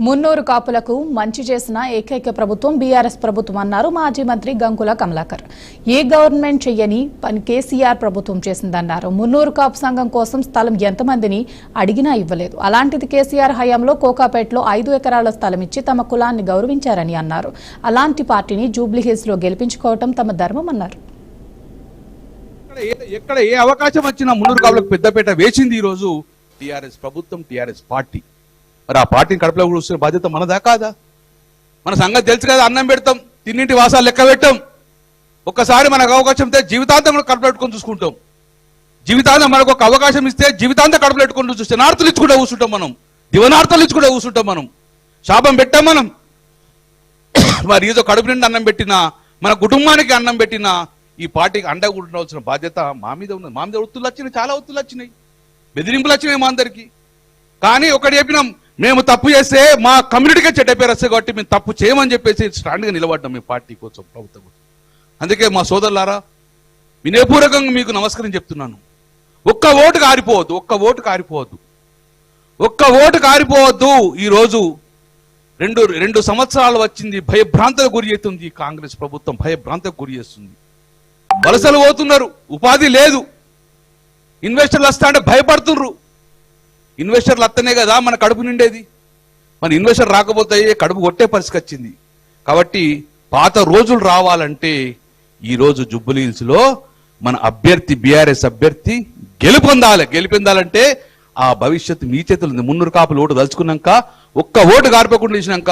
మున్నూరు కాపులకు మంచి చేసిన ఏకైక ప్రభుత్వం బీఆర్ఎస్ ప్రభుత్వం అన్నారు మాజీ మంత్రి గంగుల కమలాకర్. ఏ గవర్నమెంట్ చెయ్యని పని కేసీఆర్ ప్రభుత్వం చేసిందన్నారు. మున్నూరు కాపు సంఘం కోసం స్థలం ఎంతమందిని అడిగినా ఇవ్వలేదు. అలాంటిది కేసీఆర్ హయాంలో కోకాపేటలో 5 ఎకరాల స్థలం ఇచ్చి తమ కులాన్ని గౌరవించారని అన్నారు. అలాంటి పార్టీని జూబ్లీహిల్స్ లో గెలిపించుకోవటం తమ ధర్మం అన్నారు. ఎక్కడ ఏ అవకాశం వచ్చినా మున్నూరు కాపులకు పెద్దపేట వేసింది ఈ రోజు టీఆర్ఎస్ ప్రభుత్వం, టీఆర్ఎస్ పార్టీ. మరి ఆ పార్టీని కడుపులో కూర్చునే బాధ్యత మనదా కాదా? మన సంగతి తెలుసు కదా, అన్నం పెడతాం, తిన్నింటి వాసాలు లెక్క పెట్టాం. ఒక్కసారి మనకు అవకాశం ఇస్తే జీవితాంతం కూడా కడుపులో పెట్టుకొని చూసుకుంటాం. జీవితాంతం మనకు ఒక అవకాశం ఇస్తే జీవితాంతం కడుపులో పెట్టుకొని చూస్తే నార్తలు ఇచ్చుకుంటే కూర్చుంటాం మనం, దివనార్తలు ఇచ్చుకుంటే కూర్చుంటాం మనం. శాపం పెట్టాం మనం. మరి ఏదో కడుపు నిండి అన్నం పెట్టినా, మన కుటుంబానికి అన్నం పెట్టినా ఈ పార్టీకి అండగా ఉండాల్సిన బాధ్యత మా మీద ఉన్నది. మా మీద ఒత్తులు వచ్చినాయి, చాలా ఒత్తులు వచ్చినాయి, బెదిరింపులు వచ్చినాయి మా అందరికి. కానీ ఒకటి చెప్పినాం, మేము తప్పు చేస్తే మా కమ్యూనిటీకే చెడ్డ పేరు వస్తాయి కాబట్టి మేము తప్పు చేయమని చెప్పేసి స్టాండ్గా నిలబడ్డాం మీ పార్టీ కోసం, ప్రభుత్వం కోసం. అందుకే మా సోదరులారా, వినయపూర్వకంగా మీకు నమస్కారం చెప్తున్నాను. ఒక్క ఓటు కారిపోవద్దు, ఒక్క ఓటు కారిపోవద్దు, ఒక్క ఓటు కారిపోవద్దు. ఈరోజు రెండు సంవత్సరాలు వచ్చింది, భయభ్రాంతకు గురి చేస్తుంది కాంగ్రెస్ ప్రభుత్వం, భయభ్రాంతకు గురి చేస్తుంది. వలసలు పోతున్నారు, ఉపాధి లేదు, ఇన్వెస్టర్లు వస్తా అంటే భయపడుతున్నారు. ఇన్వెస్టర్లు వస్తేనే కదా మన కడుపు నిండేది. మన ఇన్వెస్టర్ రాకపోతే కడుపు కొట్టే పరిస్థితి వచ్చింది. కాబట్టి పాత రోజులు రావాలంటే ఈరోజు జూబ్లీహిల్స్ లో మన అభ్యర్థి, బీఆర్ఎస్ అభ్యర్థి గెలుపొందాలంటే ఆ భవిష్యత్తు మీ చేతులు ఉంది. మున్నూరు కాపులు ఓటు దలుచుకున్నాక, ఒక్క ఓటు గారిపోకుండా ఇచ్చినాక